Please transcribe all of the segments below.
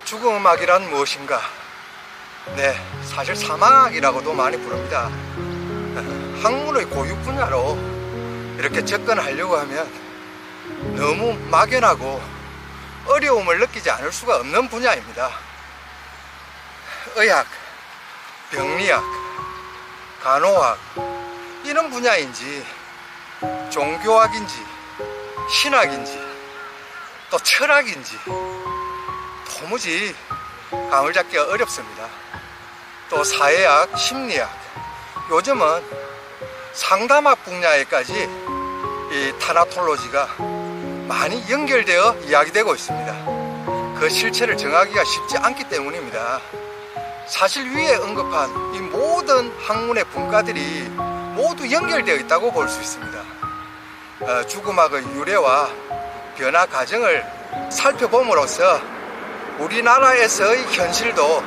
죽음악이란 무엇인가? 네, 사실 사막이라고도 많이 부릅니다. 학문의 고유 분야로 이렇게 접근하려고 하면 너무 막연하고 어려움을 느끼지 않을 수가 없는 분야입니다. 의학, 병리학, 간호학 이런 분야인지 종교학인지 신학인지 또 철학인지 도무지 감을 잡기가 어렵습니다. 또 사회학, 심리학, 요즘은 상담학 분야에까지 이 타나톨로지가 많이 연결되어 이야기되고 있습니다. 그 실체를 정하기가 쉽지 않기 때문입니다. 사실 위에 언급한 이 모든 학문의 분과들이 모두 연결되어 있다고 볼 수 있습니다. 죽음학의 유래와 변화 과정을 살펴봄으로써 우리나라에서의 현실도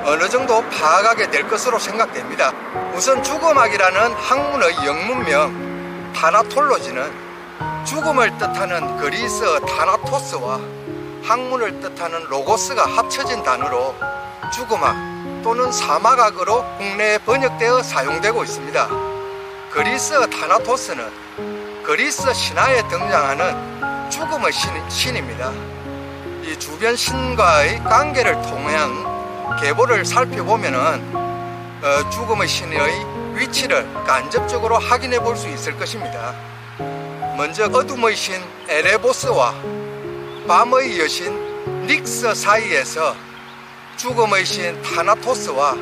어느 정도 파악하게 될 것으로 생각됩니다. 우선 죽음학이라는 학문의 영문명 타나톨로지는 죽음을 뜻하는 그리스어 타나토스와 학문을 뜻하는 로고스가 합쳐진 단어로 죽음학 또는 사막학으로 국내에 번역되어 사용되고 있습니다. 그리스어 타나토스는 그리스 신화에 등장하는 죽음의 신입니다. 이 주변 신과의 관계를 통한 계보를 살펴보면은 죽음의 신의 위치를 간접적으로 확인해 볼 수 있을 것입니다. 먼저 어둠의 신 에레보스와 밤의 여신 닉스 사이에서 죽음의 신 타나토스와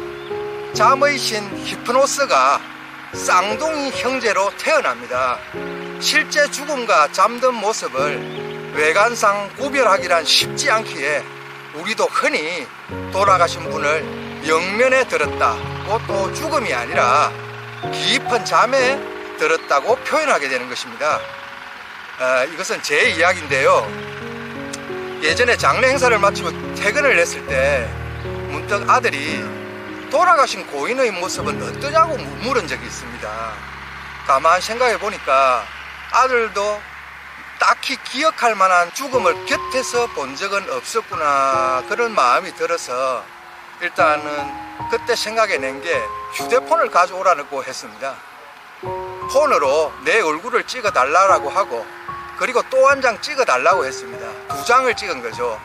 잠의 신 히프노스가 쌍둥이 형제로 태어납니다. 실제 죽음과 잠든 모습을 외관상 구별하기란 쉽지 않기에 우리도 흔히 돌아가신 분을 영면에 들었다고 또 죽음이 아니라 깊은 잠에 들었다고 표현하게 되는 것입니다. 이것은 제 이야기인데요. 예전에 장례 행사를 마치고 퇴근을 했을 때 문득 아들이 돌아가신 고인의 모습은 어떠냐고 물은 적이 있습니다. 가만 생각해 보니까 아들도 딱히 기억할 만한 죽음을 곁에서 본 적은 없었구나 그런 마음이 들어서 일단은 그때 생각해낸 게 휴대폰을 가져오라고 했습니다. 폰으로 내 얼굴을 찍어 달라고 하고 그리고 또 한 장 찍어 달라고 했습니다. 2장을 찍은 거죠.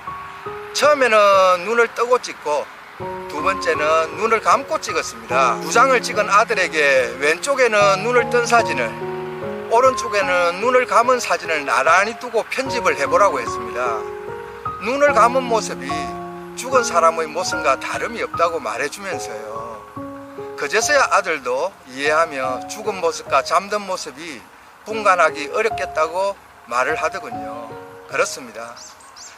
처음에는 눈을 뜨고 찍고 두 번째는 눈을 감고 찍었습니다. 2장을 찍은 아들에게 왼쪽에는 눈을 뜬 사진을 오른쪽에는 눈을 감은 사진을 나란히 두고 편집을 해보라고 했습니다. 눈을 감은 모습이 죽은 사람의 모습과 다름이 없다고 말해주면서요. 그제서야 아들도 이해하며 죽은 모습과 잠든 모습이 분간하기 어렵겠다고 말을 하더군요. 그렇습니다.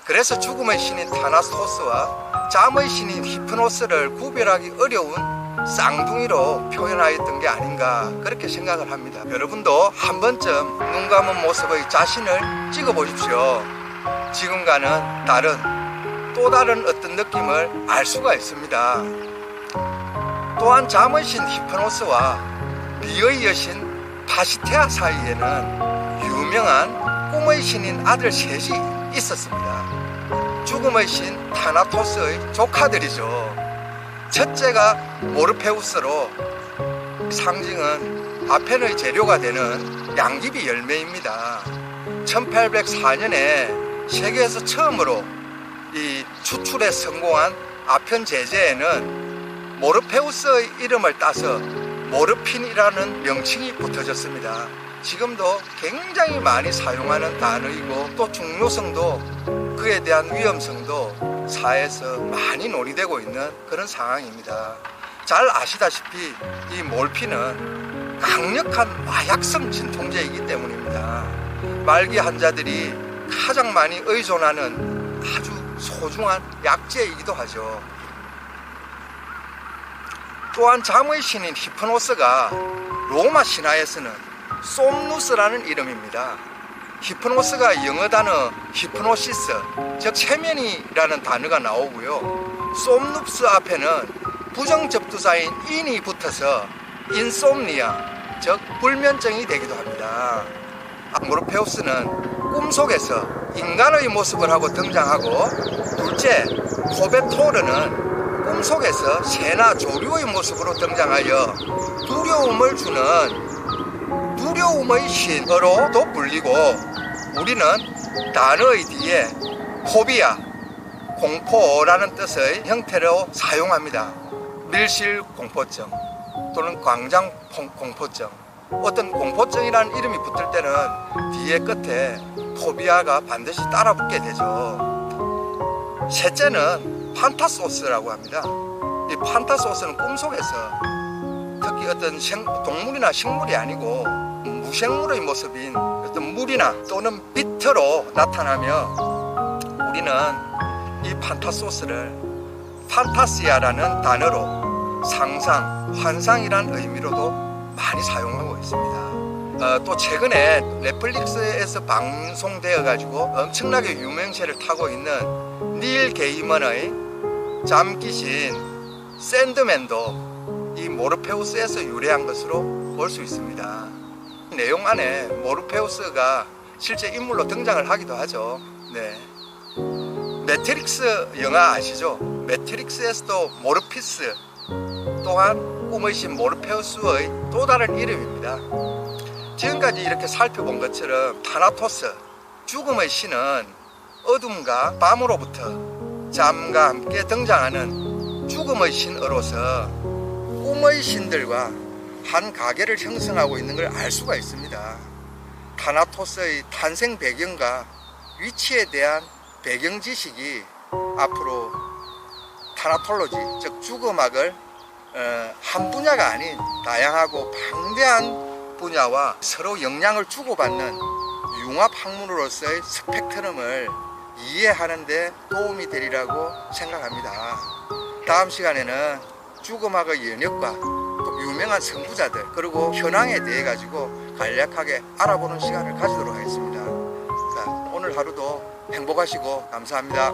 그래서 죽음의 신인 타나토스와 잠의 신인 히프노스를 구별하기 어려운 쌍둥이로 표현하였던 게 아닌가 그렇게 생각을 합니다. 여러분도 한 번쯤 눈 감은 모습의 자신을 찍어보십시오. 지금과는 다른 또 다른 어떤 느낌을 알 수가 있습니다. 또한 잠의 신 히프노스와 비의 여신 바시테아 사이에는 유명한 꿈의 신인 아들 셋이 있었습니다. 죽음의 신 타나토스의 조카들이죠. 첫째가 모르페우스로 상징은 아펜의 재료가 되는 양귀비 열매입니다. 1804년에 세계에서 처음으로 이 추출에 성공한 아편 제제에는 모르페우스의 이름을 따서 모르핀이라는 명칭이 붙어졌습니다. 지금도 굉장히 많이 사용하는 단어이고 또 중요성도 그에 대한 위험성도 사회에서 많이 논의되고 있는 그런 상황입니다. 잘 아시다시피 이 몰핀은 강력한 마약성 진통제이기 때문입니다. 말기 환자들이 가장 많이 의존하는 아주 소중한 약제이기도 하죠. 또한 잠의 신인 히프노스가 로마 신화에서는 솜누스라는 이름입니다. 히프노스가 영어 단어 히프노시스, 즉 체면이라는 단어가 나오고요. 솜누스 앞에는 부정접두사인 인이 붙어서 인솜니아, 즉 불면증이 되기도 합니다. 모르페우스는 꿈속에서 인간의 모습을 하고 등장하고, 둘째 코베토르는 꿈속에서 새나 조류의 모습으로 등장하여 두려움을 주는 두려움의 신으로도 불리고, 우리는 단어의 뒤에 포비아, 공포라는 뜻의 형태로 사용합니다. 밀실 공포증 또는 광장 공포증, 어떤 공포증이라는 이름이 붙을 때는 뒤에 끝에 포비아가 반드시 따라 붙게 되죠. 셋째는 판타소스라고 합니다. 이 판타소스는 꿈속에서 특히 어떤 동물이나 식물이 아니고 무생물의 모습인 어떤 물이나 또는 빛으로 나타나며, 우리는 이 판타소스를 판타시아라는 단어로 상상, 환상이란 의미로도 많이 사용하고 있습니다. 또 최근에 넷플릭스에서 방송되어 가지고 엄청나게 유명세를 타고 있는 닐 게이먼의 잠귀신 샌드맨도 이 모르페우스에서 유래한 것으로 볼 수 있습니다. 내용 안에 모르페우스가 실제 인물로 등장을 하기도 하죠. 네. 매트릭스 영화 아시죠? 매트릭스에서도 모르피스 또한 꿈의 신 모르페우스의 또 다른 이름입니다. 지금까지 이렇게 살펴본 것처럼 타나토스, 죽음의 신은 어둠과 밤으로부터 잠과 함께 등장하는 죽음의 신으로서 꿈의 신들과 한 가계를 형성하고 있는 걸 알 수가 있습니다. 타나토스의 탄생 배경과 위치에 대한 배경 지식이 앞으로 타나톨로지, 즉 죽음학을 한 분야가 아닌 다양하고 방대한 분야와 서로 영향을 주고받는 융합 학문으로서의 스펙트럼을 이해하는 데 도움이 되리라고 생각합니다. 다음 시간에는 죽음학의 연역과 또 유명한 선구자들 그리고 현황에 대해 가지고 간략하게 알아보는 시간을 가지도록 하겠습니다. 자, 오늘 하루도 행복하시고 감사합니다.